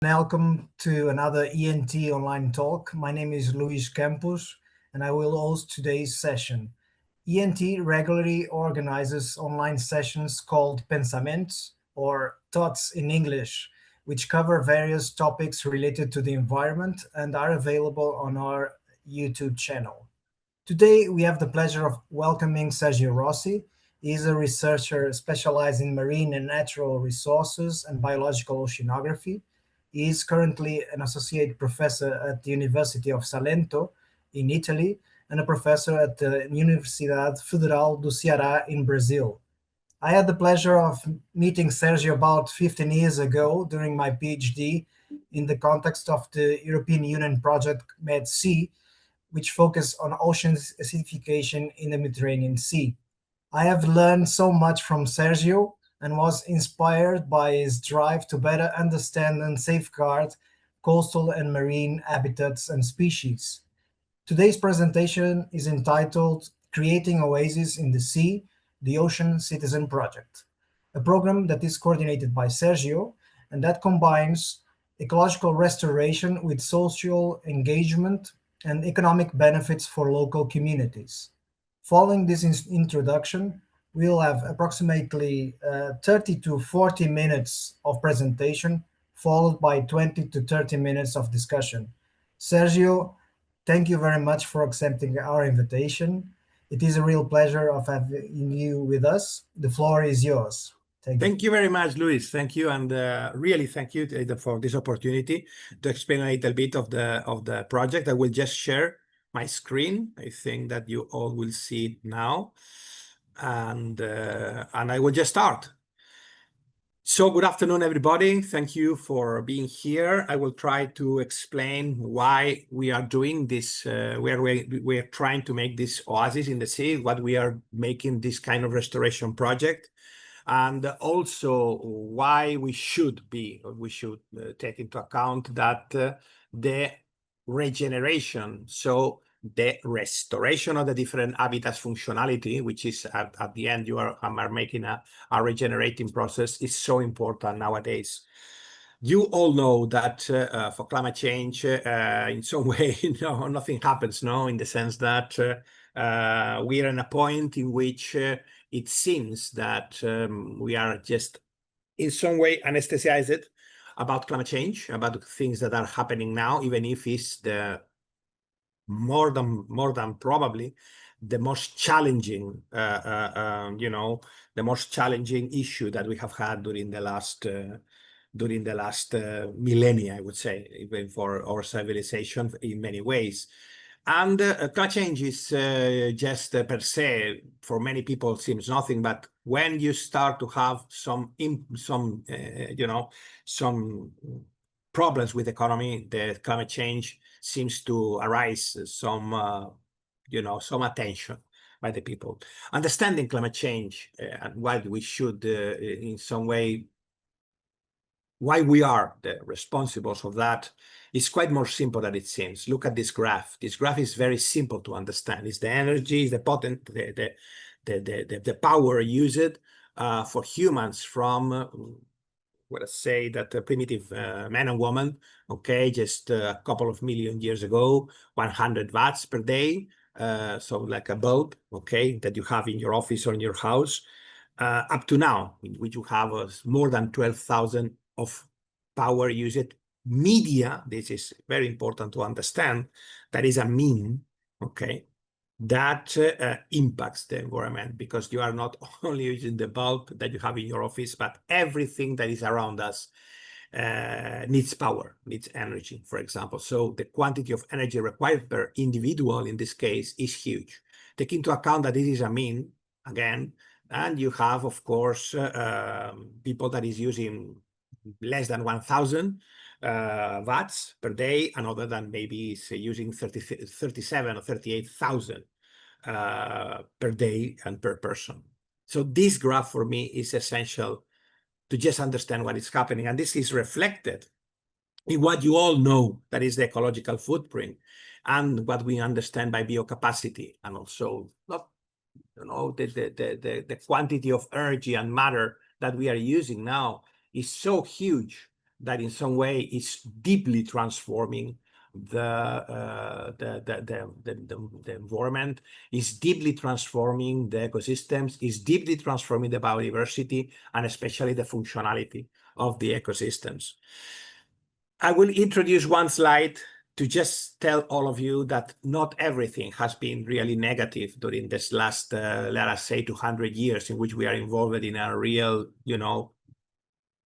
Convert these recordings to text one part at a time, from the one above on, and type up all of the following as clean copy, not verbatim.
Welcome to another ENT online talk. My name is Luis Campos, and I will host today's session. ENT regularly organizes online sessions called PensamENTs, or Thoughts in English, which cover various topics related to the environment and are available on our YouTube channel. Today, we have the pleasure of welcoming Sergio Rossi. He is a researcher specialized in marine and natural resources and biological oceanography. He is currently an associate professor at the University of Salento in Italy and a professor at the Universidade Federal do Ceará in Brazil. I had the pleasure of meeting Sergio about 15 years ago during my PhD in the context of the European Union project MedSea, which focus on ocean acidification in the Mediterranean Sea. I have learned so much from Sergio and was inspired by his drive to better understand and safeguard coastal and marine habitats and species. Today's presentation is entitled Creating Oasis in the Sea, the Ocean Citizen Project, a program that is coordinated by Sergio and that combines ecological restoration with social engagement and economic benefits for local communities. Following this introduction, we'll have approximately 30 to 40 minutes of presentation, followed by 20 to 30 minutes of discussion. Sergio, thank you very much for accepting our invitation. It is a real pleasure of having you with us. The floor is yours. Thank you. Thank you very much, Luis. Thank you, and really thank you for this opportunity to explain a little bit of the project. I will just share my screen. I think that you all will see it now, and I will just start. So good afternoon, everybody. Thank you for being here. I will try to explain why we are doing this, where we are trying to make this oasis in the sea, what we are making this kind of restoration project, and also why we should take into account that the regeneration, so the restoration of the different habitats functionality, which is at the end you are making a regenerating process, is so important nowadays. You all know that for climate change, in some way, nothing happens, in the sense that we are in a point in which it seems that we are just in some way anesthetized about climate change, about things that are happening now, even if it's the more than probably the most challenging, the most challenging issue that we have had during the last millennia, I would say, even for our civilization in many ways. And climate change is just per se, for many people, seems nothing. But when you start to have some problems with economy, the climate change seems to arise some attention by the people. Understanding climate change and why we should, in some way, why we are the responsibles of that is quite more simple than it seems. Look at this graph. This graph is very simple to understand. It's the energy, it's the power used for humans from let's say that primitive man and woman, okay, just a couple of million years ago, 100 watts per day, so like a bulb, okay, that you have in your office or in your house, up to now, in which you have more than 12,000 of power used. Media, this is very important to understand, that is a mean, okay, that impacts the environment, because you are not only using the bulb that you have in your office, but everything that is around us needs power, needs energy, for example. So the quantity of energy required per individual in this case is huge. Take into account that this is a mean, again, and you have, of course, people that is using less than 1,000 watts per day, and other than maybe say using 37 or 38,000 per day and per person. So this graph for me is essential to just understand what is happening, and this is reflected in what you all know, that is the ecological footprint, and what we understand by biocapacity, and also the quantity of energy and matter that we are using now is so huge that in some way is deeply transforming the environment, is deeply transforming the ecosystems, is deeply transforming the biodiversity, and especially the functionality of the ecosystems. I will introduce one slide to just tell all of you that not everything has been really negative during this last, let us say, 200 years in which we are involved in a real,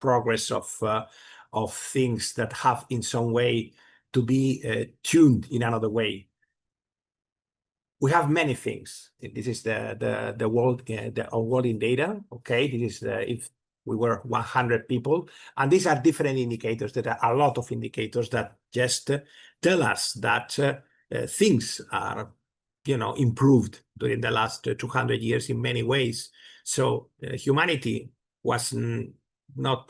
progress of things that have in some way to be tuned in another way. We have many things. This is the world, our world in data. Okay, this is if we were 100 people, and these are different indicators. There are a lot of indicators that just tell us that things are, improved during the last 200 years in many ways. So humanity was not,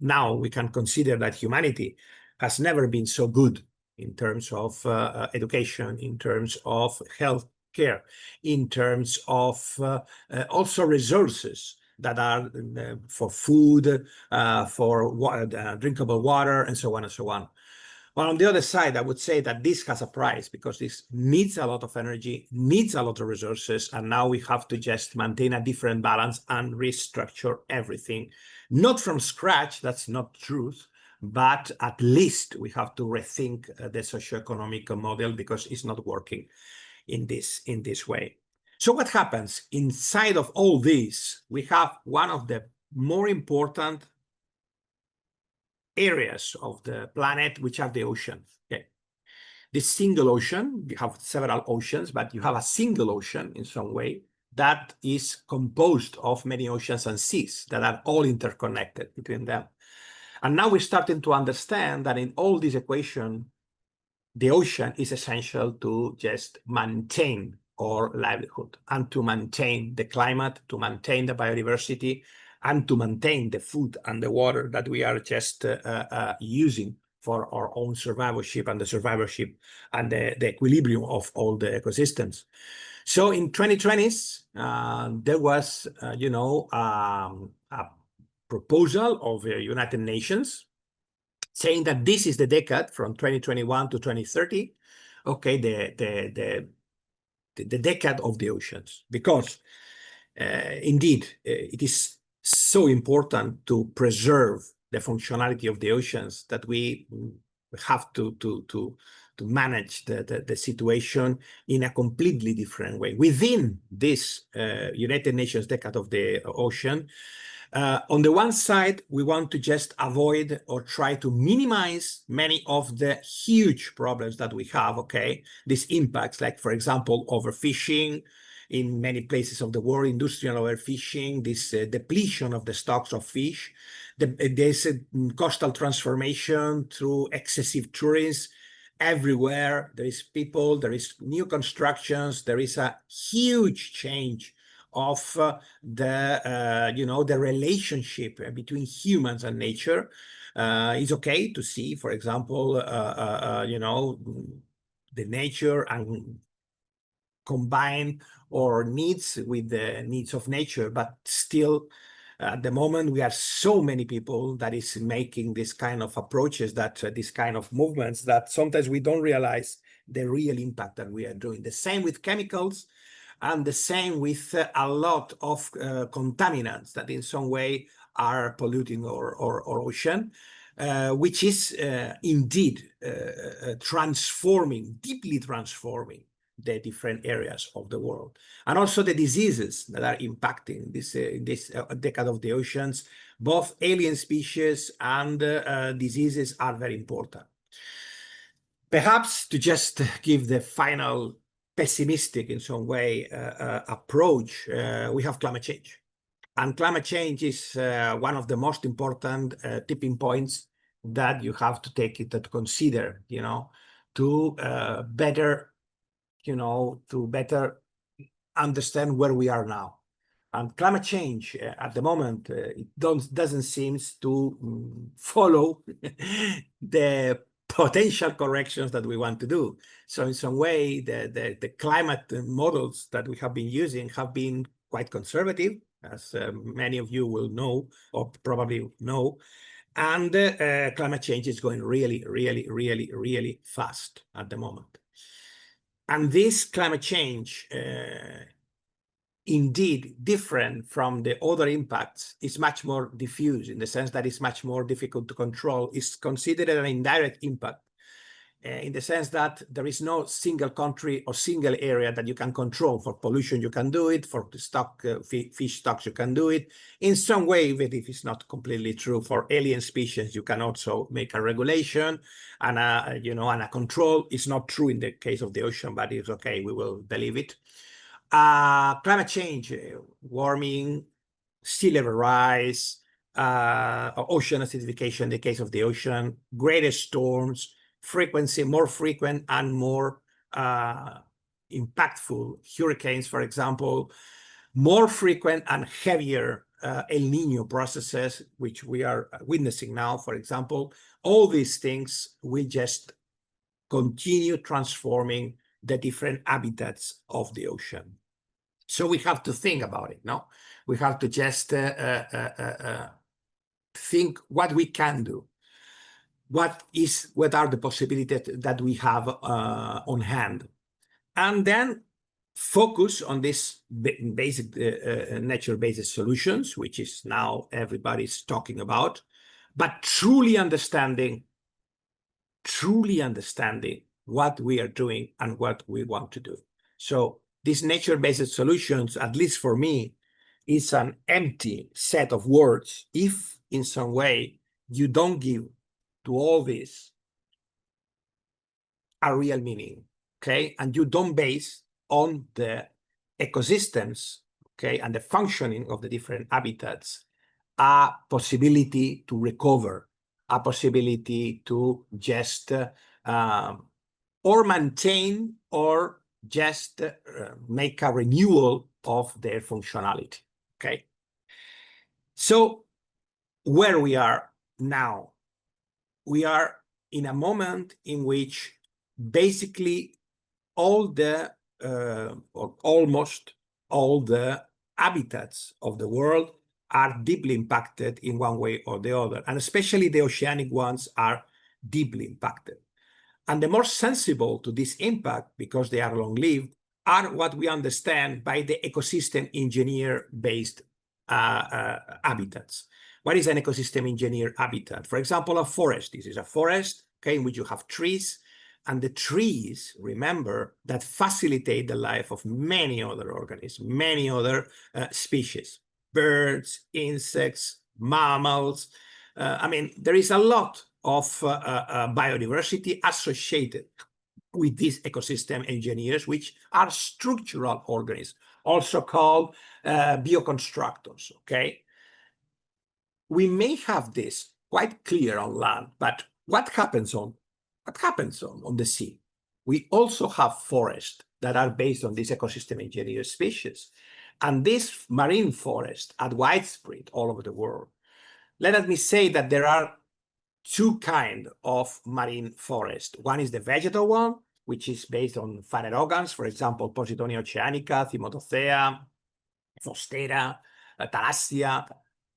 now we can consider that humanity has never been so good in terms of education, in terms of health care, in terms of also resources that are for food, for water, drinkable water, and so on and so on. Well, on the other side, I would say that this has a price because this needs a lot of energy, needs a lot of resources, and now we have to just maintain a different balance and restructure everything. Not from scratch, that's not truth, but at least we have to rethink the socioeconomic model because it's not working in this way. So what happens inside of all this? We have one of the more important areas of the planet, which are the oceans. Okay. The single ocean, you have several oceans, but you have a single ocean in some way that is composed of many oceans and seas that are all interconnected between them. And now we're starting to understand that in all this equation, the ocean is essential to just maintain our livelihood and to maintain the climate, to maintain the biodiversity, and to maintain the food and the water that we are just using for our own survivorship and the survivorship and the equilibrium of all the ecosystems. So in 2020s, there was, a proposal of the United Nations saying that this is the decade from 2021 to 2030, okay, the decade of the oceans, because indeed it is so important to preserve the functionality of the oceans that we have to manage the situation in a completely different way. Within this United Nations decade of the ocean, on the one side, we want to just avoid or try to minimize many of the huge problems that we have, okay? These impacts, like, for example, overfishing in many places of the world, industrial overfishing, this depletion of the stocks of fish, there's a coastal transformation through excessive tourism. Everywhere there is people, there is new constructions, there is a huge change of the relationship between humans and nature. It's okay to see, for example, the nature and combine our needs with the needs of nature, but still at the moment we are so many people that is making this kind of approaches, that this kind of movements, that sometimes we don't realize the real impact that we are doing. The same with chemicals, and the same with a lot of contaminants that in some way are polluting our ocean, which is indeed deeply transforming the different areas of the world. And also the diseases that are impacting this decade of the oceans, both alien species and diseases are very important. Perhaps to just give the final pessimistic in some way approach, we have climate change. And climate change is one of the most important tipping points that you have to take it to consider, to better understand where we are now. And climate change at the moment, it doesn't seem to follow the potential corrections that we want to do. So in some way, the climate models that we have been using have been quite conservative, as many of you will know or probably know. And climate change is going really, really, really, really fast at the moment. And this climate change, indeed different from the other impacts, is much more diffuse in the sense that it's much more difficult to control. It's considered an indirect impact in the sense that there is no single country or single area that you can control. For pollution, you can do it. For the fish stocks, you can do it. In some way, even if it's not completely true, for alien species, you can also make a regulation and a control. It's not true in the case of the ocean, but it's okay. We will believe it. Climate change, warming, sea level rise, ocean acidification in the case of the ocean, greater storms, frequency, more frequent and more impactful hurricanes, for example, more frequent and heavier El Niño processes, which we are witnessing now, for example. All these things will just continue transforming the different habitats of the ocean. So we have to think about it, no? We have to just think what we can do. What are the possibilities that we have on hand? And then focus on this basic nature-based solutions, which is now everybody's talking about, but truly understanding what we are doing and what we want to do. So these nature-based solutions, at least for me, is an empty set of words if in some way you don't give to all this a real meaning, okay? And you don't base on the ecosystems, okay, and the functioning of the different habitats, a possibility to recover, a possibility to just or maintain or just make a renewal of their functionality, okay? So where we are now, we are in a moment in which basically all the, or almost all the habitats of the world are deeply impacted in one way or the other, and especially the oceanic ones are deeply impacted. And the more sensible to this impact, because they are long-lived, are what we understand by the ecosystem engineer-based habitats. What is an ecosystem engineer habitat? For example, a forest. This is a forest, okay, in which you have trees, and the trees, remember, that facilitate the life of many other organisms, many other species, birds, insects, mammals. I mean, there is a lot of biodiversity associated with these ecosystem engineers, which are structural organisms, also called bioconstructors, okay? We may have this quite clear on land, but what happens on the sea? We also have forests that are based on these ecosystem engineer species. And these marine forests are widespread all over the world. Let me say that there are two kinds of marine forest. One is the vegetal one, which is based on phanerogams, for example, Posidonia oceanica, Thymothothea, Fostera, Thalassia.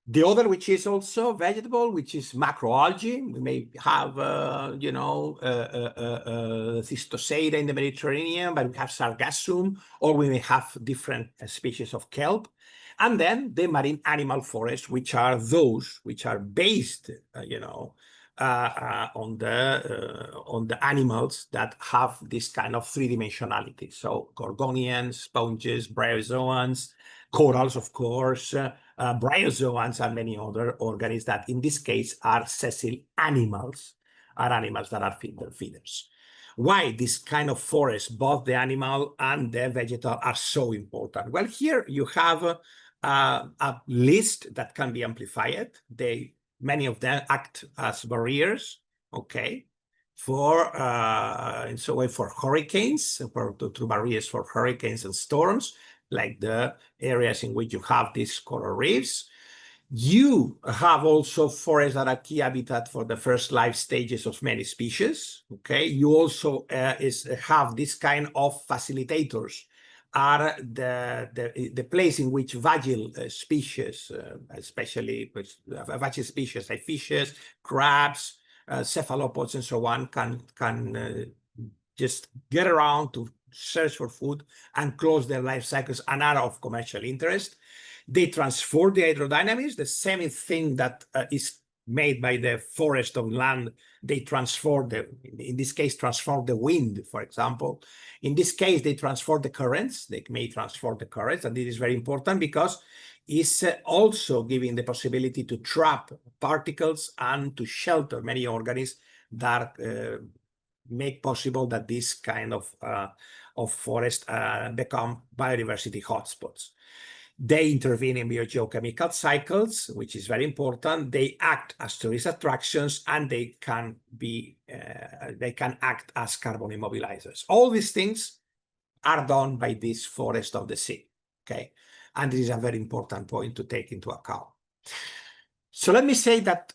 The other, which is also vegetable, which is macroalgae. We may have, Cysticerida in the Mediterranean, but we have Sargassum, or we may have different species of kelp. And then the marine animal forests, which are those which are based, on the animals that have this kind of three-dimensionality. So gorgonians, sponges, bryozoans, corals, of course, bryozoans, and many other organisms that in this case are sessile animals, are animals that are feeders. Why this kind of forest, both the animal and the vegetal, are so important? Well, here you have a list that can be amplified. Many of them act as barriers, okay, for in some way for hurricanes, to barriers for hurricanes and storms, like the areas in which you have these coral reefs. You have also forests that are key habitat for the first life stages of many species, okay? You also have this kind of facilitators are the place in which vagile species, especially vagile species like fishes, crabs, cephalopods, and so on, can just get around to search for food and close their life cycles and are of commercial interest. They transform the hydrodynamics, the same thing that is made by the forest of land. They transform in this case, transform the wind, for example. In this case, they transform the currents. They may transform the currents, and this is very important because it's also giving the possibility to trap particles and to shelter many organisms that make possible that this kind of forest become biodiversity hotspots. They intervene in biogeochemical cycles, which is very important. They act as tourist attractions, and they can act as carbon immobilizers. All these things are done by this forest of the sea, okay? And this is a very important point to take into account. So let me say that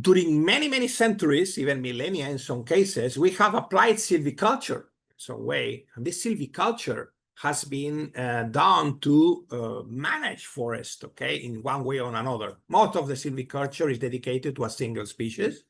during many, many centuries, even millennia in some cases, we have applied silviculture in some way. And this silviculture has been done to manage forest, okay, in one way or another. Most of the silviculture is dedicated to a single species,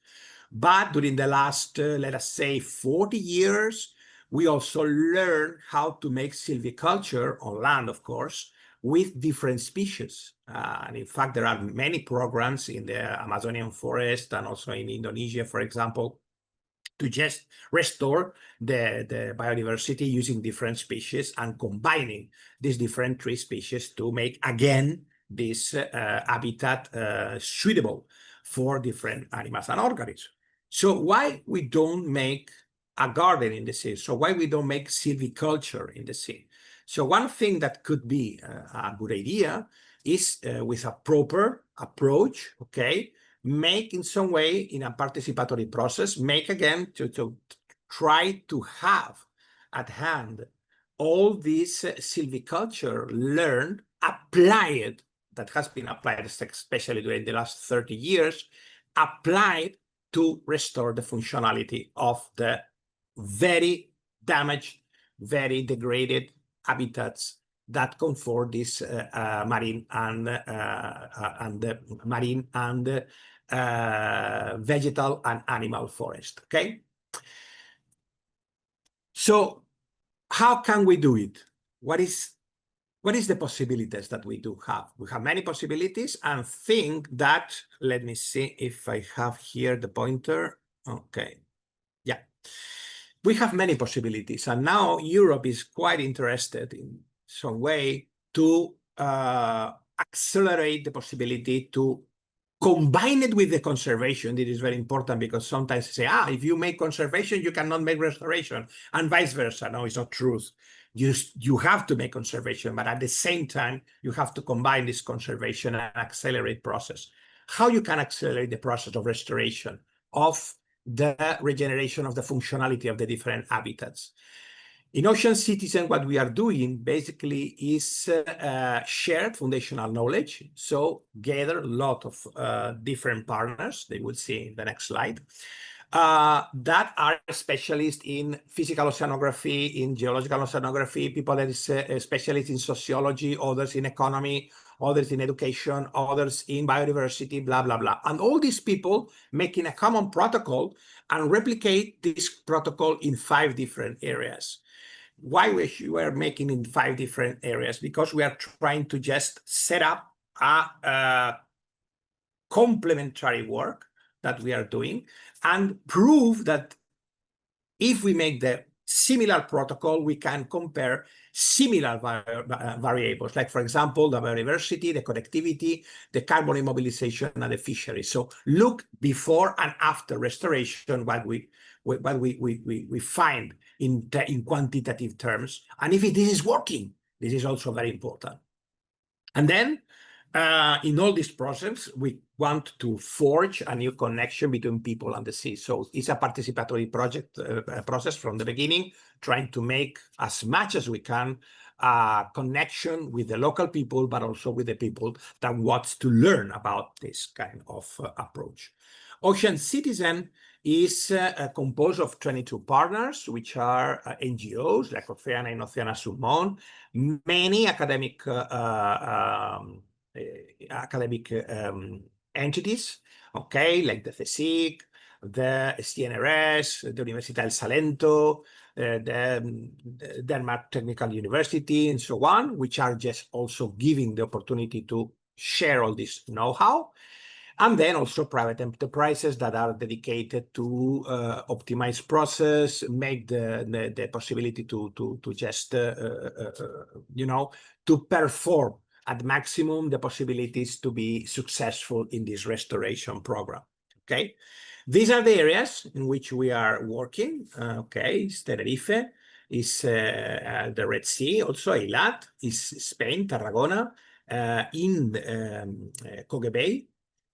but during the last, let us say, 40 years, we also learned how to make silviculture on land, of course, with different species. And in fact, there are many programs in the Amazonian forest and also in Indonesia, for example, to just restore the biodiversity using different species and combining these different tree species to make, again, this habitat suitable for different animals and organisms. So why we don't make a garden in the sea? So why we don't make silviculture in the sea? So one thing that could be a good idea is with a proper approach, okay, make in some way in a participatory process, make again to try to have at hand all this silviculture learned, applied, that has been applied, especially during the last 30 years, applied to restore the functionality of the very damaged, very degraded habitats that conform this marine and vegetal and animal forest, okay? So how can we do it? What is the possibilities that we do have? We have many possibilities, and think that, let me see if I have here the pointer. Okay, yeah. We have many possibilities, and now Europe is quite interested in some way to accelerate the possibility to combine it with the conservation. It is very important because sometimes they say, if you make conservation, you cannot make restoration, and vice versa. No, it's not true. You have to make conservation, but at the same time, you have to combine this conservation and accelerate process. How you can accelerate the process of restoration, of the regeneration of the functionality of the different habitats? In Ocean Citizen, what we are doing basically is shared foundational knowledge. So gather a lot of different partners, they will see in the next slide, that are specialists in physical oceanography, in geological oceanography, people that is specialists in sociology, others in economy, others in education, others in biodiversity, blah, blah, blah. And all these people making a common protocol and replicate this protocol in 5 different areas. Why we are making in 5 different areas? Because we are trying to just set up a complementary work that we are doing and prove that if we make the similar protocol, we can compare similar variables, like, for example, the biodiversity, the connectivity, the carbon immobilization, and the fishery. So look before and after restoration, what we find in quantitative terms, and if this is working. This is also very important. And then in all this process, we want to forge a new connection between people and the sea. So it's a participatory process from the beginning, trying to make as much as we can a connection with the local people, but also with the people that want to learn about this kind of approach. Ocean Citizen is composed of 22 partners, which are NGOs like Oceana and Oceana Sulmon, many academic entities, okay, like the CSIC, the CNRS, the Università del Salento, the Denmark Technical University, and so on, which are just also giving the opportunity to share all this know-how. And then also private enterprises that are dedicated to optimize process, make the possibility to just, you know, to perform at maximum the possibilities to be successful in this restoration program, okay? These are the areas in which we are working, okay? It's Tenerife, is the Red Sea, also Eilat, is Spain, Tarragona, in Køge Bay,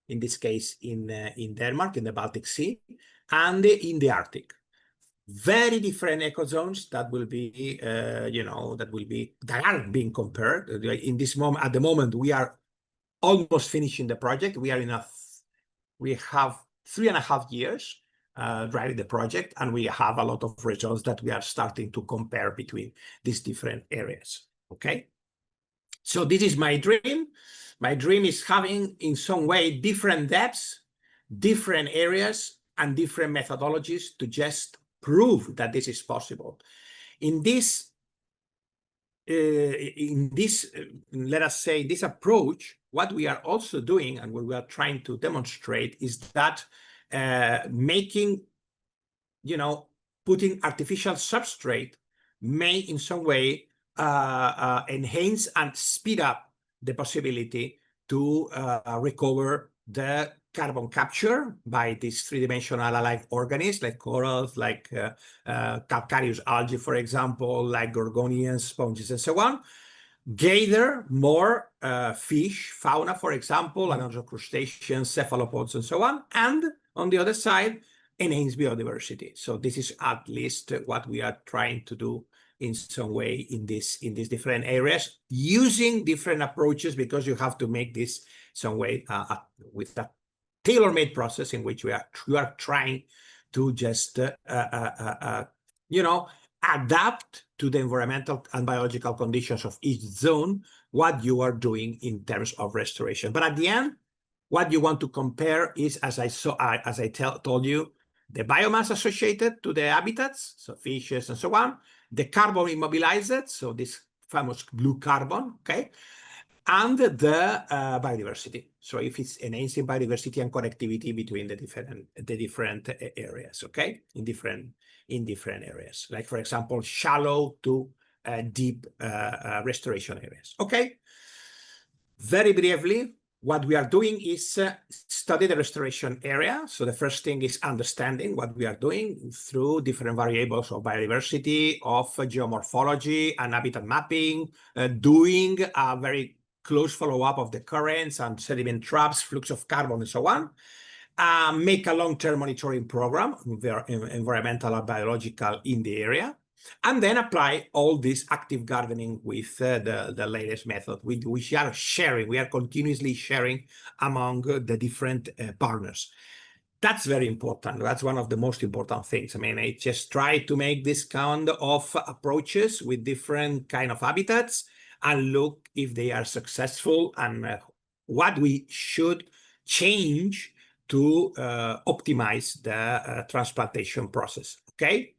in this case in Denmark, in the Baltic Sea, and in the Arctic. Very different ecozones that will be, you know, that are being compared. In this moment, at the moment, we are almost finishing the project. We have 3.5 years driving the project, and we have a lot of results that we are starting to compare between these different areas, okay? So this is my dream. My dream is having, in some way, different depths, different areas, and different methodologies to just prove that this is possible. In this, let us say, this approach, what we are also doing and what we are trying to demonstrate is that making, you know, putting artificial substrate may in some way enhance and speed up the possibility to recover the carbon capture by these three-dimensional alive organisms like corals, like calcareous algae, for example, like gorgonians, sponges, and so on. Gather more fish, fauna, for example, and other crustaceans, cephalopods, and so on. And on the other side, enhance biodiversity. So this is at least what we are trying to do in some way in these different areas, using different approaches, because you have to make this some way with a tailor-made process in which you are trying to just you know, adapt to the environmental and biological conditions of each zone what you are doing in terms of restoration. But at the end, what you want to compare is, as I told you, the biomass associated to the habitats, so fishes and so on, the carbon immobilized, so this famous blue carbon, okay, and the biodiversity. So if it's enhancing biodiversity and connectivity between the different areas, okay, in different areas, like for example, shallow to deep restoration areas, okay. Very briefly, what we are doing is study the restoration area. So the first thing is understanding what we are doing through different variables of biodiversity, of geomorphology and habitat mapping, doing a very close follow-up of the currents and sediment traps, flux of carbon, and so on. Make a long-term monitoring program, environmental and biological, in the area. And then apply all this active gardening with the latest method, which we are sharing. We are continuously sharing among the different partners. That's very important. That's one of the most important things. I mean, I just try to make this kind of approaches with different kind of habitats and look if they are successful and what we should change to optimize the transplantation process, okay?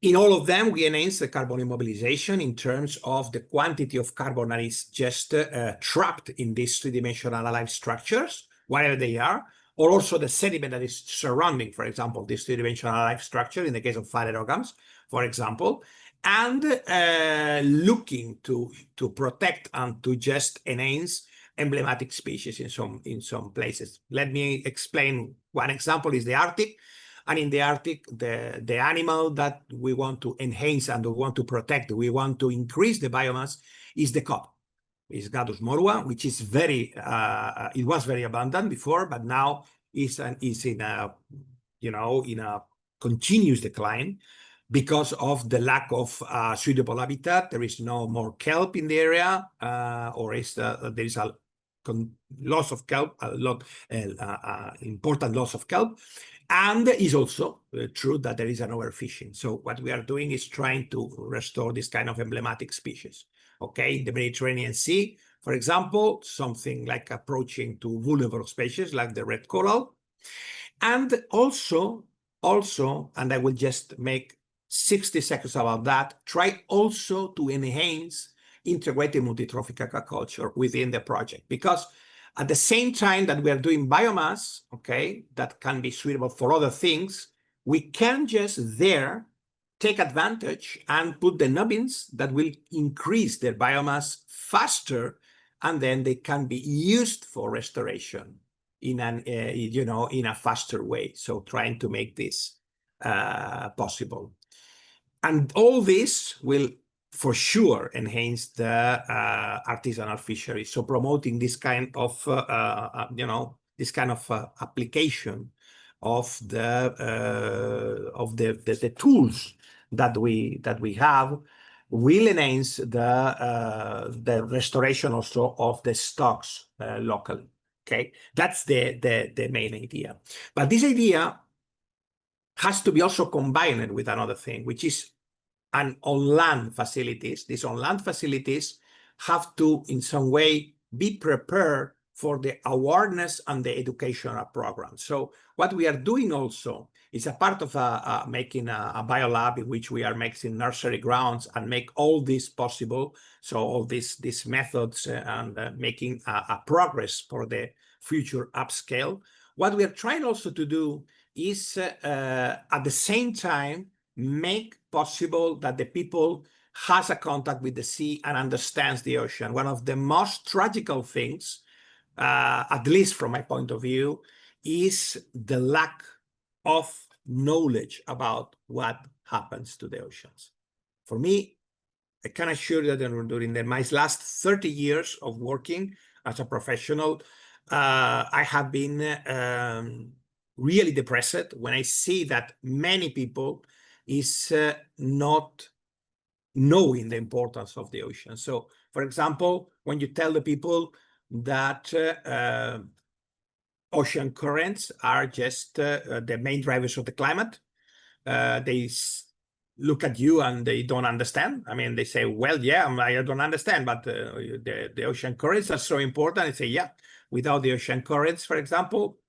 In all of them, we enhance the carbon immobilization in terms of the quantity of carbon that is just trapped in these three-dimensional alive structures, wherever they are, or also the sediment that is surrounding, for example, this three-dimensional alive structure, in the case of phytoorganisms, for example, and looking to protect and to just enhance emblematic species in some places. Let me explain. One example is the Arctic. And in the Arctic, the animal that we want to enhance and we want to protect, we want to increase the biomass, is the cod. It's Gadus morua, which is very, it was very abundant before, but now is in a, you know, in a continuous decline because of the lack of suitable habitat. There is no more kelp in the area, or there is a loss of kelp, important loss of kelp. And it's also true that there is an overfishing. So what we are doing is trying to restore this kind of emblematic species. Okay, in the Mediterranean Sea, for example, something like approaching to vulnerable species like the red coral. And also, and I will just make 60 seconds about that, try also to enhance integrated multi-trophic aquaculture within the project, because at the same time that we are doing biomass, okay, that can be suitable for other things, we can just there take advantage and put the nubbins that will increase their biomass faster, and then they can be used for restoration in an in a faster way. So trying to make this possible. And all this will for sure enhance the artisanal fishery. So promoting this kind of application of the tools that we have will enhance the restoration also of the stocks locally. Okay, that's the main idea. But this idea has to be also combined with another thing, which is on-land facilities. These on-land facilities have to, in some way, be prepared for the awareness and the educational program. So what we are doing also is a part of making a biolab in which we are making nursery grounds and make all this possible. So all these methods and making a progress for the future upscale. What we are trying also to do is at the same time make possible that the people has a contact with the sea and understands the ocean. One of the most tragical things, at least from my point of view, is the lack of knowledge about what happens to the oceans. For me, I can assure you that during my last 30 years of working as a professional, I have been really depressed when I see that many people is not knowing the importance of the ocean. So, for example, when you tell the people that ocean currents are just the main drivers of the climate, they look at you and they don't understand. I mean, they say, well, yeah, I don't understand, but the ocean currents are so important. I say, yeah, without the ocean currents, for example,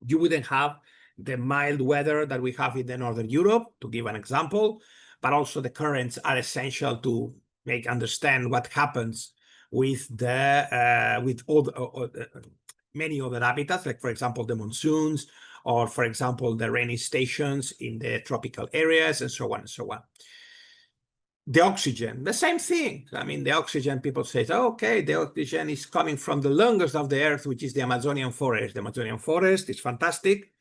you wouldn't have the mild weather that we have in the Northern Europe, to give an example, but also the currents are essential to understand what happens with many other habitats, like, for example, the monsoons, or, for example, the rainy stations in the tropical areas, and so on and so on. The oxygen, the same thing. I mean, the oxygen, people say, oh, okay, the oxygen is coming from the longest of the earth, which is the Amazonian forest. The Amazonian forest is fantastic,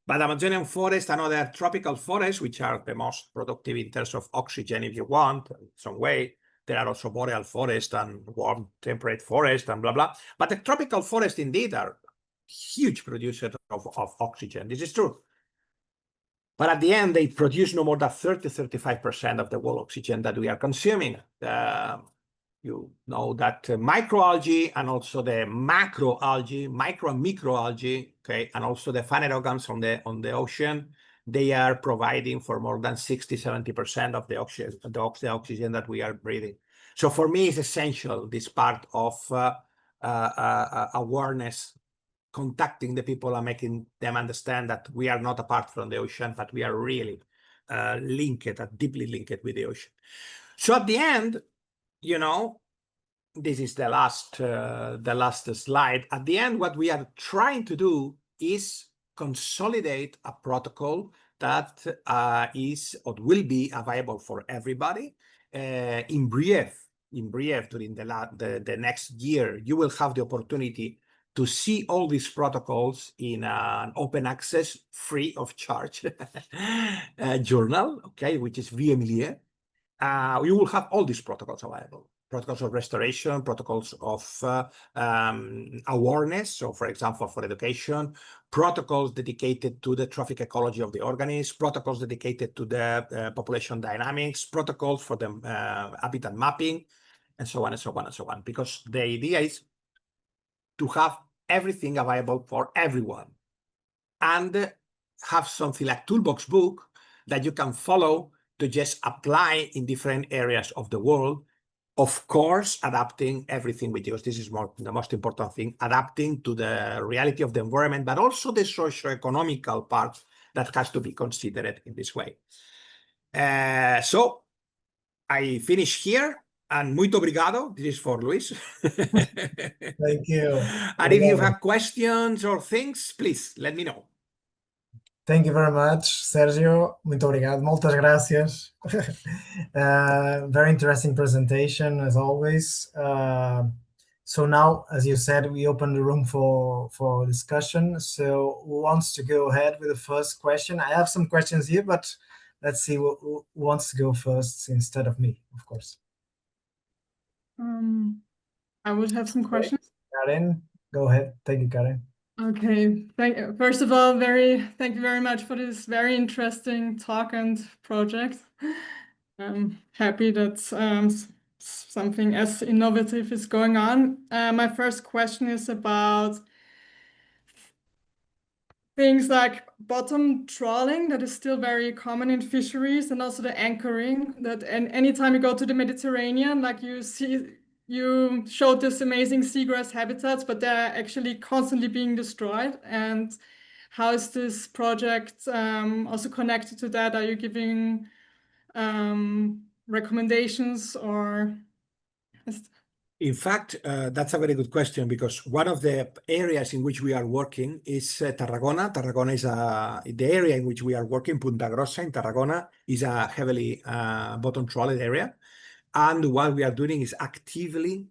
but the Amazonian forest and other tropical forests, which are the most productive in terms of oxygen, if you want, in some way, there are also boreal forests and warm temperate forests and blah, blah. But the tropical forests indeed are huge producers of oxygen. This is true. But at the end, they produce no more than 30–35% of the world oxygen that we are consuming. You know that microalgae and also the macroalgae, micro and microalgae, okay, and also the phanerogams on the ocean, they are providing for more than 60–70% of the oxygen that we are breathing. So for me, it's essential, this part of awareness, contacting the people and making them understand that we are not apart from the ocean, but we are really deeply linked with the ocean. So at the end, you know, this is the last slide. At the end, what we are trying to do is consolidate a protocol that is or will be available for everybody. In brief, during the next year, you will have the opportunity to see all these protocols in an open access, free of charge journal, okay, which is VMLE. You will have all these protocols available. Protocols of restoration, protocols of awareness, so for example, for education, protocols dedicated to the trophic ecology of the organism, protocols dedicated to the population dynamics, protocols for the habitat mapping, and so on and so on and so on. Because the idea is to have everything available for everyone, and have something like toolbox book that you can follow to just apply in different areas of the world. Of course, adapting everything, because this is the most important thing, adapting to the reality of the environment, but also the socio-economical part that has to be considered in this way. So I finish here, and muito obrigado. This is for Luis. Thank you. And if you have questions or things, please let me know. Thank you very much, Sergio. Muito obrigado. Muitas gracias. Very interesting presentation, as always. So now, as you said, we open the room for discussion. So who wants to go ahead with the first question? I have some questions here, but let's see who wants to go first instead of me, of course. I would have some questions. Karen, go ahead. Thank you, Karen. Okay, first of all, thank you very much for this very interesting talk and project. I'm happy that something as innovative is going on. My first question is about things like bottom trawling that is still very common in fisheries, and also the anchoring that anytime you go to the Mediterranean, like you showed this amazing seagrass habitats, but they're actually constantly being destroyed. And how is this project also connected to that? Are you giving recommendations or? In fact, that's a very good question, because one of the areas in which we are working is Tarragona. Tarragona is the area in which we are working. Punta Grossa in Tarragona is a heavily bottom trawled area. And what we are doing is actively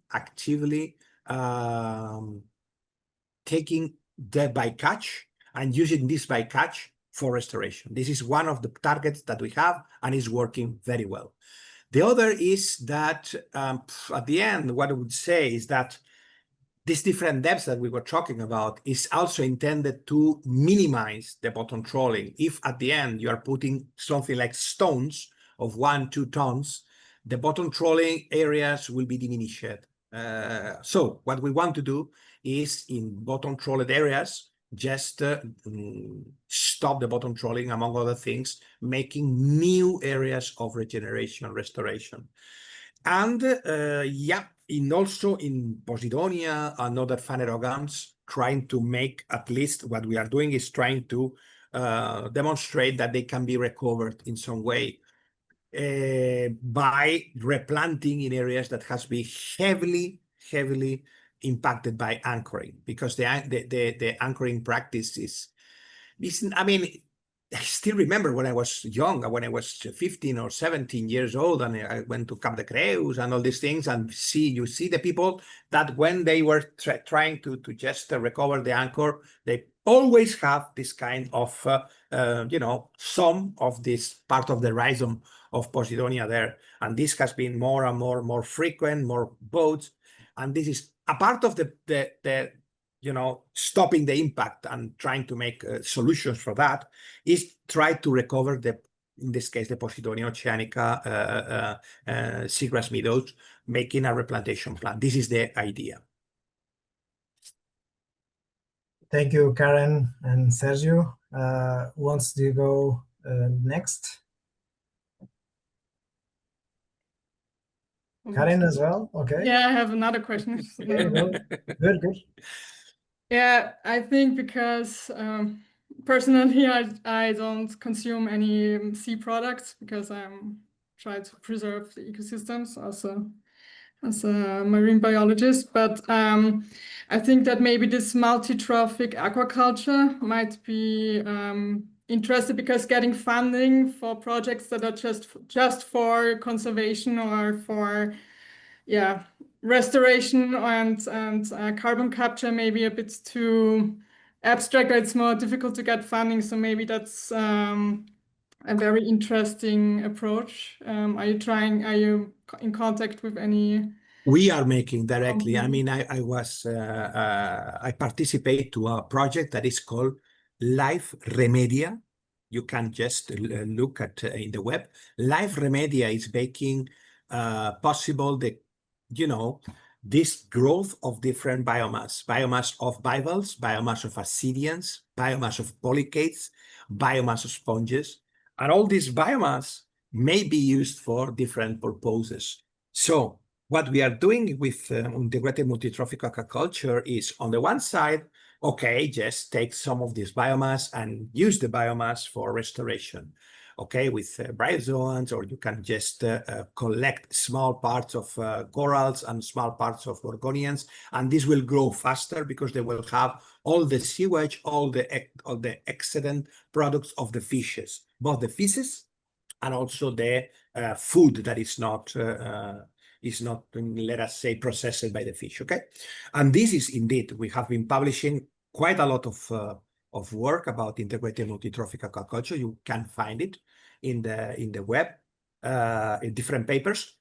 taking the bycatch and using this bycatch for restoration. This is one of the targets that we have, and is working very well. The other is that at the end, what I would say is that these different depths that we were talking about is also intended to minimize the bottom trawling. If at the end you are putting something like stones of 1-2 tons, the bottom trawling areas will be diminished. So what we want to do is, in bottom trawled areas, just stop the bottom trawling, among other things, making new areas of regeneration, restoration. And also in Posidonia and other phanerogams, trying to make, at least what we are doing is trying to demonstrate that they can be recovered in some way by replanting in areas that has been heavily impacted by anchoring, because the anchoring practice is, I mean, I still remember when I was young, when I was 15 or 17 years old, and I went to Cap de Creus and all these things, and you see the people that when they were trying to just recover the anchor, they always have this kind of, some of this part of the rhizome of Posidonia there. And this has been more and more frequent, more boats. And this is a part of the stopping the impact and trying to make solutions for that, is try to recover in this case, the Posidonia oceanica seagrass meadows, making a replantation plan. This is the idea. Thank you, Karen and Sergio. Who wants to go next? Karen as well? Okay. Yeah, I have another question. Good. Yeah, I think because personally, I don't consume any sea products, because I'm trying to preserve the ecosystems also as a marine biologist. But I think that maybe this multi-trophic aquaculture might be interested, because getting funding for projects that are just for conservation or for restoration and carbon capture may be a bit too abstract. It's more difficult to get funding, so maybe that's a very interesting approach. Are you in contact with any? We are making directly. I mean, I participate to a project that is called Life Remedia. You can just look at in the web. Life Remedia is making possible this growth of different biomass of bivalves, biomass of ascidians, biomass of polychaetes, biomass of sponges, and all this biomass may be used for different purposes. So what we are doing with integrated multitrophic aquaculture is, on the one side, okay, just take some of this biomass and use the biomass for restoration, okay, with bryozoans, or you can just collect small parts of corals and small parts of gorgonians, and this will grow faster because they will have all the sewage, all the excellent products of the fishes, both the feces and also the food that is not, let us say, processed by the fish, okay? And this is indeed, we have been publishing quite a lot of work about integrated multitrophic aquaculture. You can find it in the web, in different papers.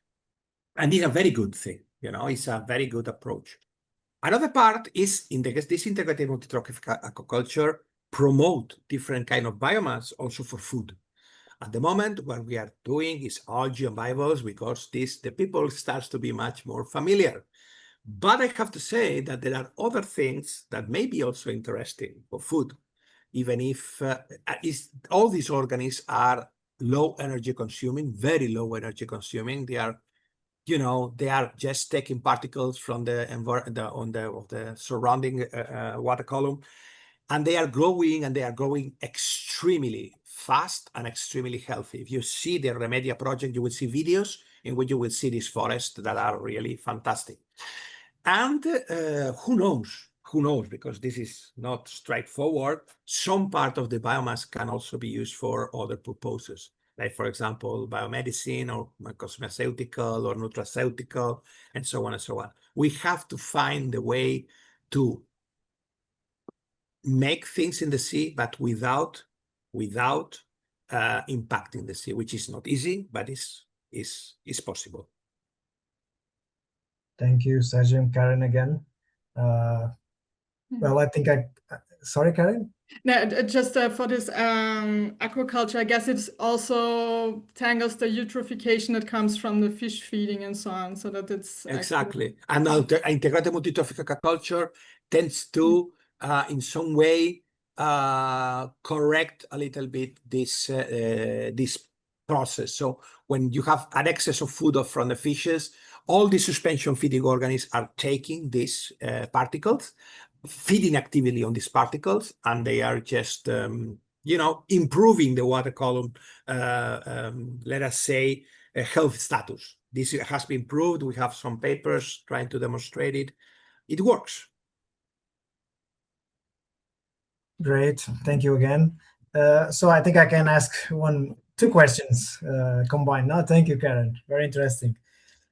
And it's a very good thing, you know, it's a very good approach. Another part is this integrated multitrophic aquaculture promote different kind of biomass also for food. At the moment, what we are doing is algae and bivalves, because the people starts to be much more familiar. But I have to say that there are other things that may be also interesting for food, even if all these organisms are low energy consuming, very low energy consuming. They are, you know, they are just taking particles from the surrounding water column, and they are growing extremely fast and extremely healthy. If you see the Remedia project, you will see videos in which you will see these forests that are really fantastic. And who knows, because this is not straightforward, some part of the biomass can also be used for other purposes, like, for example, biomedicine or cosmeceutical or nutraceutical, and so on and so on. We have to find the way to make things in the sea, but without impacting the sea, which is not easy, but is possible. Thank you, Sergio and Karen again. Well, I think sorry, Karen? No, just for this aquaculture, I guess it also tangles the eutrophication that comes from the fish feeding and so on, so that it's exactly. And integrated multitrophic aquaculture tends to, in some way, correct a little bit this process. So when you have an excess of food from the fishes, all the suspension feeding organisms are taking these particles, feeding actively on these particles, and they are just, you know, improving the water column, let us say, health status. This has been proved. We have some papers trying to demonstrate it. It works. Great, thank you again. So I think I can ask two questions combined. No, thank you, Karen. Very interesting.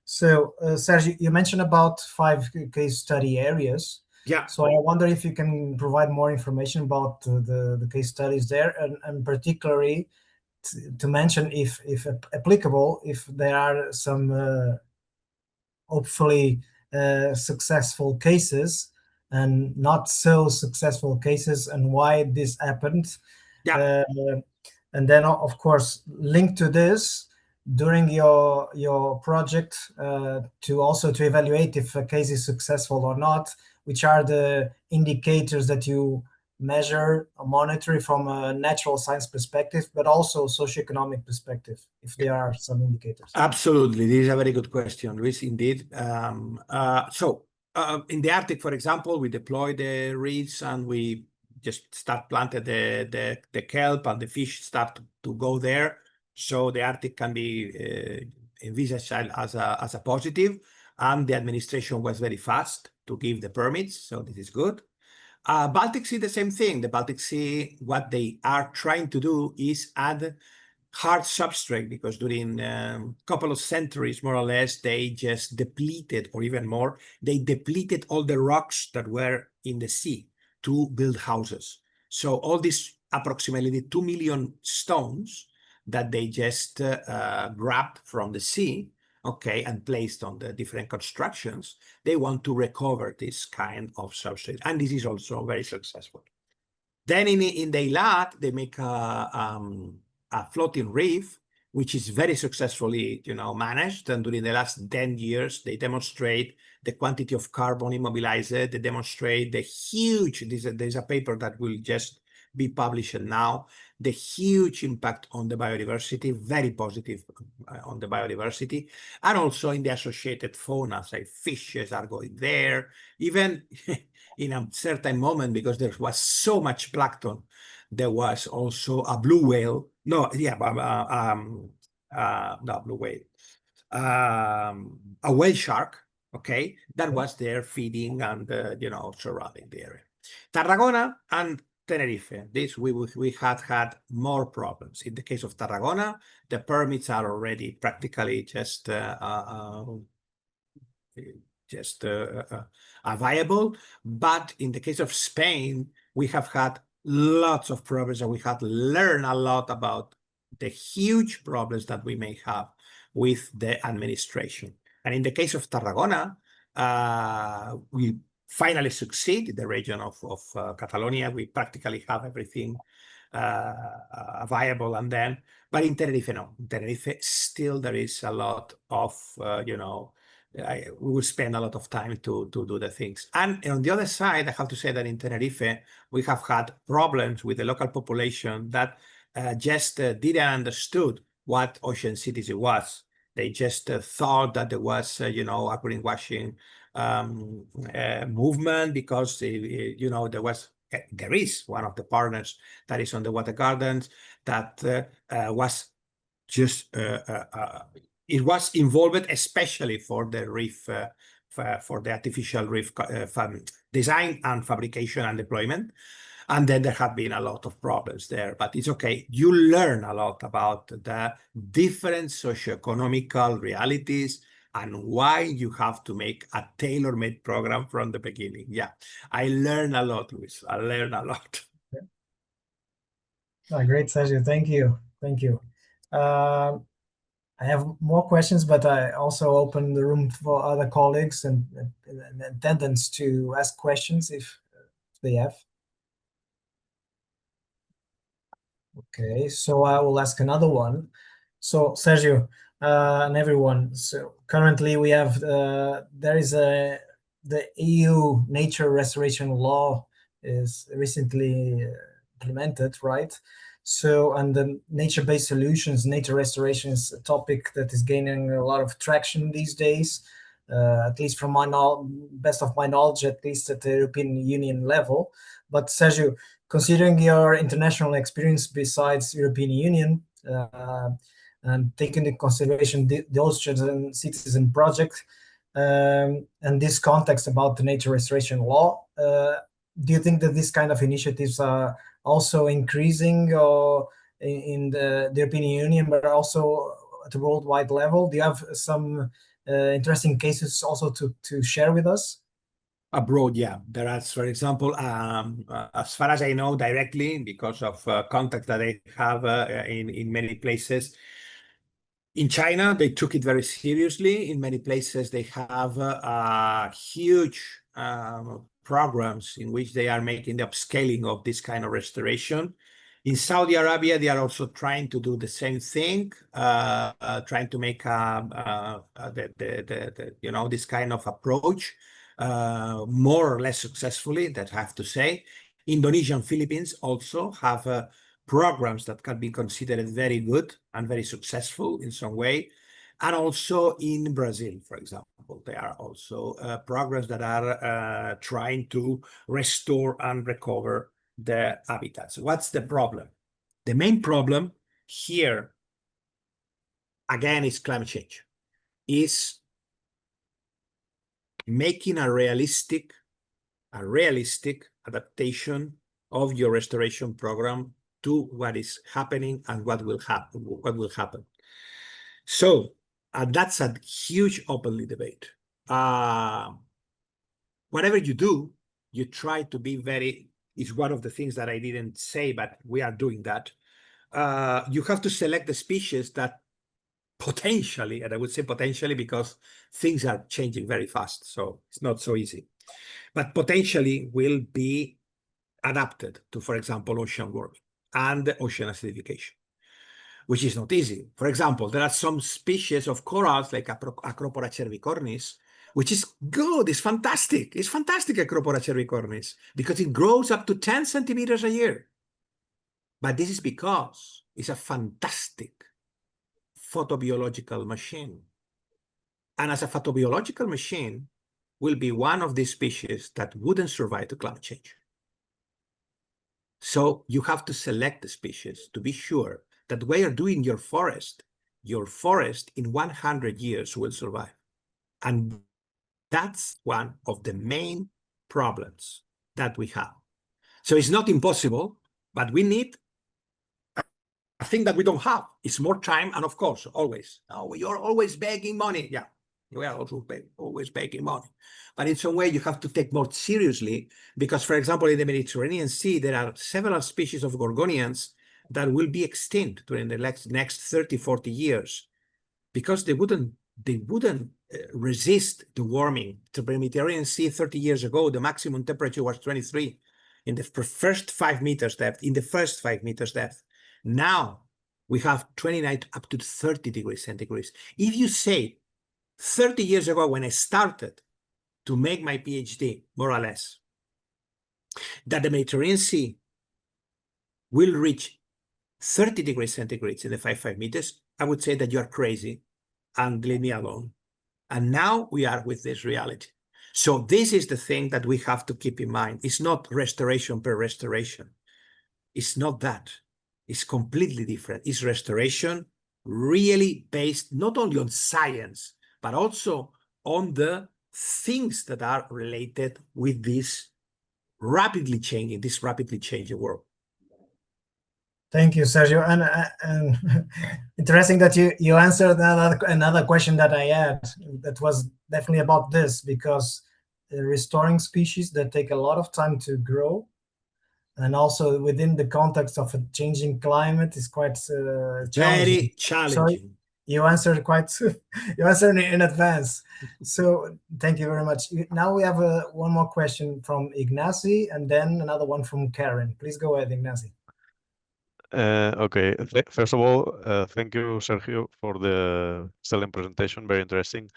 So, Sergio, you mentioned about 5 case study areas. Yeah. So I wonder if you can provide more information about the case studies there, and particularly to mention, if applicable, if there are some hopefully successful cases and not so successful cases, and why this happened. Yeah. And then, of course, linked to this, during your project, to evaluate if a case is successful or not, which are the indicators that you measure or monitor from a natural science perspective, but also socioeconomic perspective, if there are some indicators? Absolutely. This is a very good question, Luis, indeed. So in the Arctic, for example, we deploy the reeds and we just start planted the kelp, and the fish start to go there. So the Arctic can be envisaged as a positive, and the administration was very fast to give the permits. So this is good. Baltic Sea, the same thing. The Baltic Sea, what they are trying to do is add hard substrate, because during a couple of centuries, more or less, they just depleted, or even more, they depleted all the rocks that were in the sea to build houses. So all these approximately 2 million stones that they just grabbed from the sea, okay, and placed on the different constructions, they want to recover this kind of substrate. And this is also very successful. Then in the Eilat, they make a floating reef which is very successfully, managed. And during the last 10 years, they demonstrate the quantity of carbon immobilized. They demonstrate the huge, there's a paper that will just be published now, the huge impact on the biodiversity, very positive on the biodiversity, and also in the associated fauna, say fishes are going there, even in a certain moment, because there was so much plankton, there was also a blue whale. No, yeah, not blue whale. A whale shark, okay, that was there feeding and, surrounding the area. Tarragona and Tenerife, this we had more problems. In the case of Tarragona, the permits are already practically just viable. But in the case of Spain, we have had lots of problems, and we had learned a lot about the huge problems that we may have with the administration. And in the case of Tarragona, we finally succeed in the region of Catalonia. We practically have everything viable, and then, but in Tenerife, no. In Tenerife, still there is a lot of, we will spend a lot of time to do the things. And on the other side, I have to say that in Tenerife, we have had problems with the local population that just didn't understood what ocean cities was. They just thought that there was, a greenwashing movement, because, there is one of the partners that is on the water gardens that was just, it was involved especially for the reef, for the artificial reef design and fabrication and deployment. And then there have been a lot of problems there, but it's okay. You learn a lot about the different socioeconomical realities and why you have to make a tailor-made program from the beginning. Yeah, I learned a lot, Luis. I learned a lot. Oh, great, Sergio. Thank you. Thank you. I have more questions, but I also open the room for other colleagues and attendants to ask questions if they have. Okay, so I will ask another one. So Sergio and everyone, so currently we have there is the EU nature restoration law is recently implemented, right? So, and the nature-based solutions, nature restoration is a topic that is gaining a lot of traction these days, at least from my best of my knowledge, at least at the European Union level. But Sergio, considering your international experience besides European Union, and taking into consideration the Ocean Citizen Project, and this context about the nature restoration law, do you think that this kind of initiatives are also increasing or in the European Union, but also at a worldwide level? Do you have some interesting cases also to share with us? Abroad, yeah. There are, for example, as far as I know directly, because of contacts that I have in many places, in China, they took it very seriously. In many places, they have huge programs in which they are making the upscaling of this kind of restoration. In Saudi Arabia, they are also trying to do the same thing, trying to make this kind of approach more or less successfully, that I have to say. Indonesia and Philippines also have programs that can be considered very good and very successful in some way. And also in Brazil, for example, there are also programs that are trying to restore and recover the habitats. What's the problem? The main problem here, again, is climate change, is making a realistic adaptation of your restoration program to what is happening and what will happen. So that's a huge openly debate. Whatever you do, you try to be very, is one of the things that I didn't say, but we are doing that. You have to select the species that potentially, and I would say potentially because things are changing very fast, so it's not so easy, but potentially will be adapted to, for example, ocean warming and ocean acidification. which is not easy. For example, there are some species of corals like Acropora cervicornis, which is good, it's fantastic. It's fantastic, Acropora cervicornis, because it grows up to 10 centimeters a year. But this is because it's a fantastic photobiological machine. And as a photobiological machine, will be one of these species that wouldn't survive to climate change. So you have to select the species to be sure that when you're doing your forest in 100 years will survive. And that's one of the main problems that we have. So it's not impossible, but we need a thing that we don't have. It's more time, and of course, always. Oh, you're always begging money. Yeah, we are also always begging money. But in some way, you have to take more seriously, because, for example, in the Mediterranean Sea, there are several species of gorgonians that will be extinct during the next 30, 40 years, because they wouldn't resist the warming. The Mediterranean Sea 30 years ago, the maximum temperature was 23 in the first 5 meters depth, Now we have 29 up to 30 degrees centigrade. If you say 30 years ago when I started to make my PhD, more or less, that the Mediterranean Sea will reach 30 degrees centigrade in the 5 meters, I would say that you are crazy and leave me alone. And now we are with this reality. So this is the thing that we have to keep in mind. It's not restoration per restoration. It's not that. It's completely different. It's restoration really based not only on science, but also on the things that are related with this rapidly changing world. Thank you, Sergio. And interesting that you answered another question that I had that was definitely about this, because restoring species that take a lot of time to grow, and also within the context of a changing climate, is quite challenging. Very challenging. So you answered you answered in advance. So thank you very much. Now we have one more question from Ignacy, and then another one from Karen. Please go ahead, Ignacy. Okay. First of all, thank you, Sergio, for the excellent presentation. Very interesting.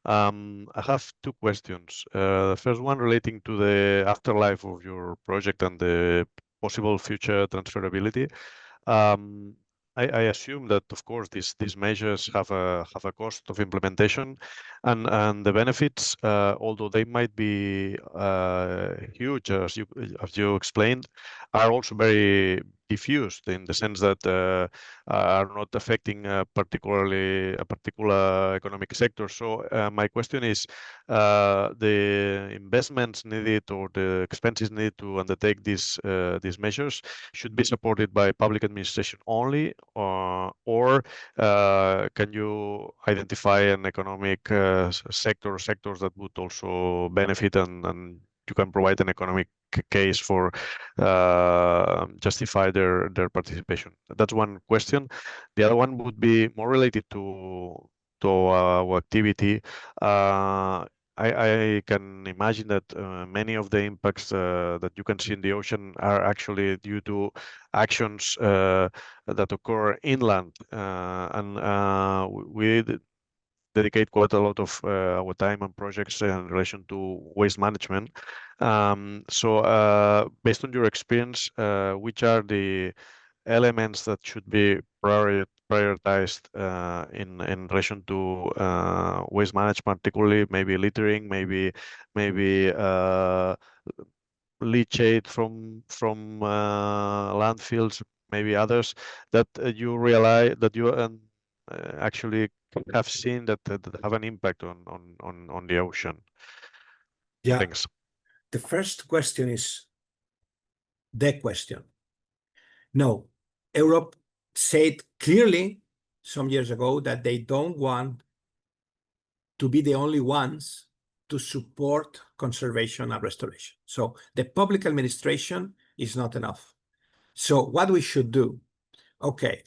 I have two questions. The first one relating to the afterlife of your project and the possible future transferability. I assume that, of course, these measures have a cost of implementation, and the benefits, although they might be huge, as you explained, are also very diffused in the sense that are not affecting particularly a particular economic sector. So my question is, the investments needed or the expenses needed to undertake these measures should be supported by public administration only, or can you identify an economic sectors that would also benefit, and you can provide an economic case for justify their participation? That's one question. The other one would be more related to our activity. I can imagine that many of the impacts that you can see in the ocean are actually due to actions that occur inland, and we dedicate quite a lot of our time and projects in relation to waste management. So based on your experience, which are the elements that should be prioritized in relation to waste management, particularly maybe littering, maybe leachate from landfills, maybe others that you realize that you actually have seen that have an impact on the ocean? Yeah. Thanks. The first question is the question. No, Europe said clearly some years ago that they don't want to be the only ones to support conservation and restoration. So the public administration is not enough. So what we should do? Okay,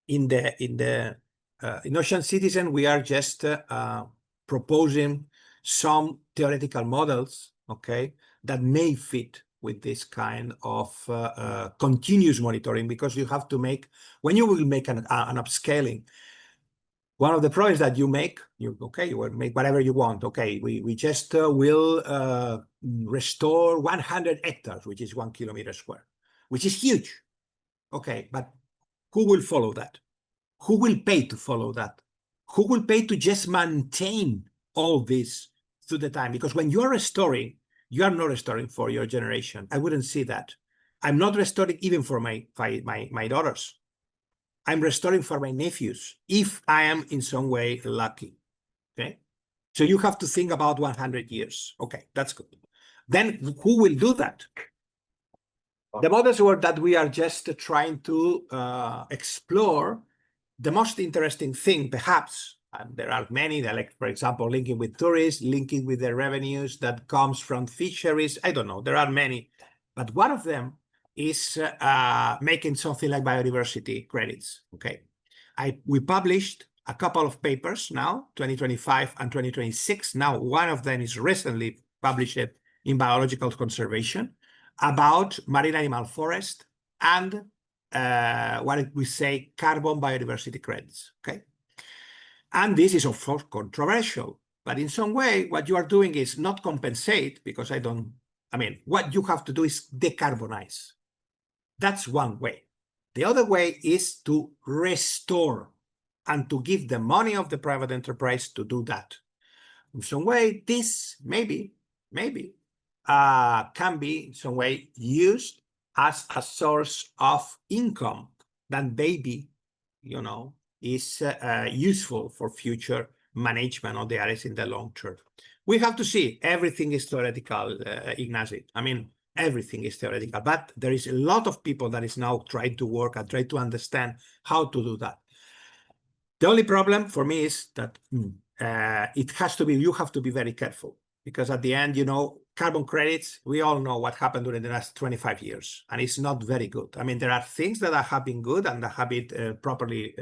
in Ocean Citizen, we are just proposing some theoretical models, okay, that may fit with this kind of continuous monitoring, because you have to make, when you will make an upscaling, one of the problems that you make, you will make whatever you want. Okay, we just will restore 100 hectares, which is 1 kilometer square, which is huge. Okay, but who will follow that? Who will pay to follow that? Who will pay to just maintain all this through the time? Because when you are restoring, you are not restoring for your generation. I wouldn't see that. I'm not restoring even for my daughters. I'm restoring for my nephews, if I am in some way lucky. Okay, so you have to think about 100 years. Okay, that's good. Then who will do that? The models were that we are just trying to explore the most interesting thing, perhaps, and there are many that, like, for example, linking with tourists, linking with the revenues that comes from fisheries. I don't know, there are many, but one of them is making something like biodiversity credits. Okay, we published a couple of papers now, 2025 and 2026. Now, one of them is recently published in Biological Conservation about marine animal forest and what we say carbon biodiversity credits. Okay, and this is of course controversial, but in some way what you are doing is not compensate, because what you have to do is decarbonize. That's one way. The other way is to restore and to give the money of the private enterprise to do that. In some way, this maybe can be in some way used as a source of income that maybe, is useful for future management of the areas in the long term. We have to see. Everything is theoretical, Ignacy. Everything is theoretical, but there is a lot of people that is now trying to work and try to understand how to do that. The only problem for me is that you have to be very careful, because at the end, carbon credits, we all know what happened during the last 25 years, and it's not very good. There are things that have been good and that have been properly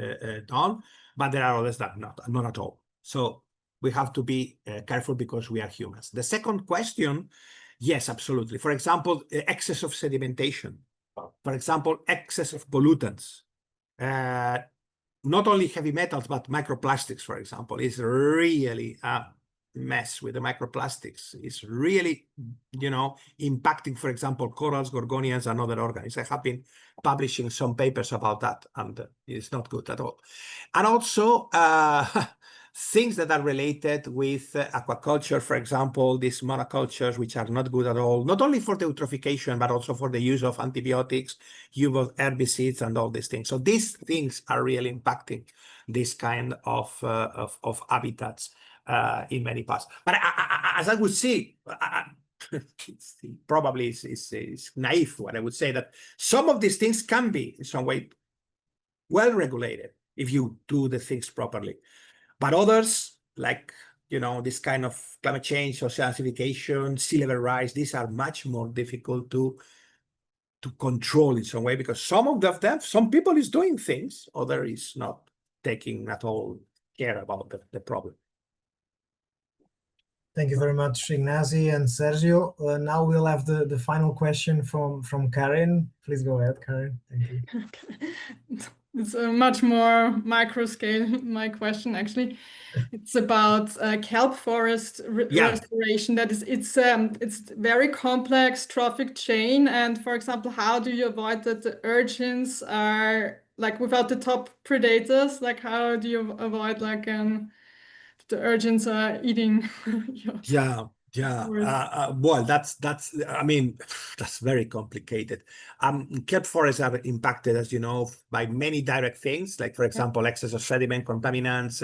done, but there are others that not at all. So we have to be careful, because we are humans. The second question, yes, absolutely. For example, excess of sedimentation. For example, excess of pollutants. Not only heavy metals, but microplastics, for example, is really a mess with the microplastics. It's really, impacting, for example, corals, gorgonians, and other organisms. I have been publishing some papers about that, and it's not good at all. And also, things that are related with aquaculture, for example, these monocultures, which are not good at all, not only for the eutrophication, but also for the use of antibiotics, use of herbicides, and all these things. So these things are really impacting this kind of habitats in many parts. But as I would see, probably it's naive what I would say, that some of these things can be in some way well regulated if you do the things properly. But others, like, this kind of climate change, ocean acidification, sea level rise, these are much more difficult to control in some way, because some of them, some people is doing things, other is not taking at all care about the problem. Thank you very much, Ignacy and Sergio. Now we'll have the final question from Karen. Please go ahead, Karen. Thank you. Okay. It's a much more micro scale, my question, actually. It's about kelp forest restoration. That is, it's very complex trophic chain. And for example, how do you avoid that the urchins are like without the top predators? Like, how do you avoid the urchins are eating? Well, that's very complicated. Kelp forests are impacted, as you know, by many direct things, like, for example, excess of sediment, contaminants,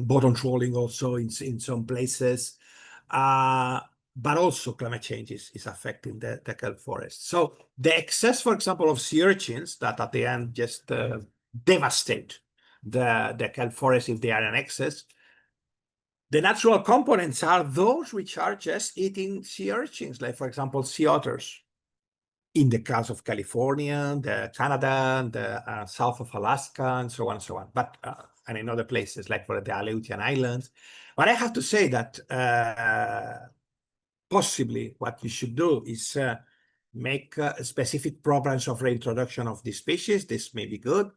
bottom trawling also in some places, but also climate change is affecting the kelp forest. So the excess, for example, of sea urchins that at the end just devastate the kelp forest if they are in excess. The natural components are those which are just eating sea urchins, like, for example, sea otters. In the case of California, Canada, the south of Alaska, and so on and so on. But and in other places, like for the Aleutian Islands. But I have to say that possibly what you should do is make specific programs of reintroduction of these species. This may be good,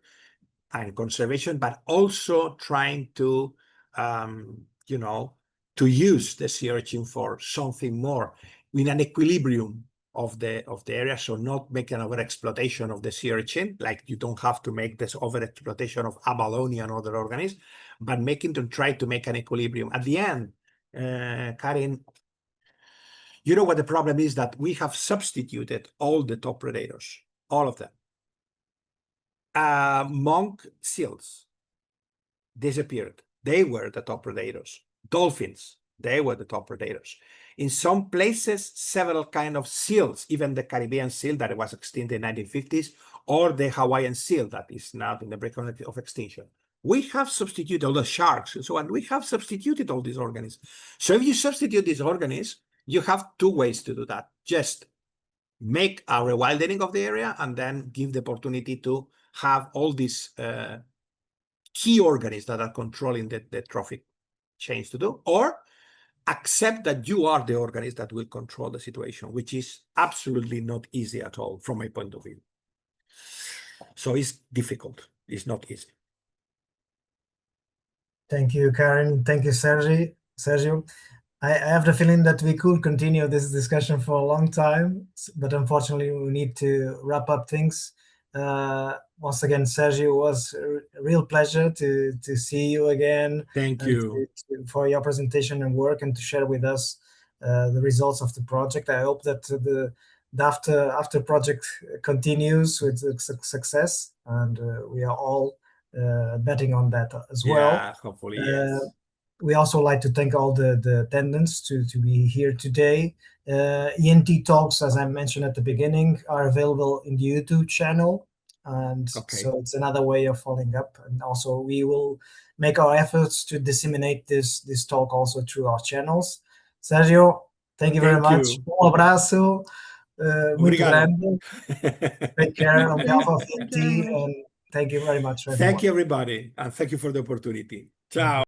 and conservation, but also trying to, to use the sea urchin for something more in an equilibrium of the area, so not make an overexploitation of the sea urchin, like you don't have to make this overexploitation of abalone and other organisms, but try to make an equilibrium. At the end, Karin, you know what the problem is? That we have substituted all the top predators, all of them. Monk seals disappeared. They were the top predators. Dolphins, they were the top predators. In some places, several kind of seals, even the Caribbean seal that was extinct in the 1950s, or the Hawaiian seal that is now in the brink of extinction. We have substituted all the sharks and so on. We have substituted all these organisms. So if you substitute these organisms, you have two ways to do that. Just make a rewilding of the area and then give the opportunity to have all these key organisms that are controlling the trophic chains to do, or accept that you are the organism that will control the situation, which is absolutely not easy at all from my point of view. So it's difficult. It's not easy. Thank you, Karin. Thank you, Sergio. I have the feeling that we could continue this discussion for a long time, but unfortunately we need to wrap up things. Once again, Sergio, it was a real pleasure to see you again. Thank you for your presentation and work, and to share with us the results of the project. I hope that the after project continues with success, and we are all betting on that as well. Yeah, hopefully, yes. We also like to thank all the attendants to be here today. ENT Talks, as I mentioned at the beginning, are available in the YouTube channel. And so it's another way of following up. And also we will make our efforts to disseminate this talk also through our channels. Sergio, thank you very much. Un abraço muito grande. Take care on behalf of ENT, and thank you very much. Thank you, everybody. And thank you for the opportunity. Ciao.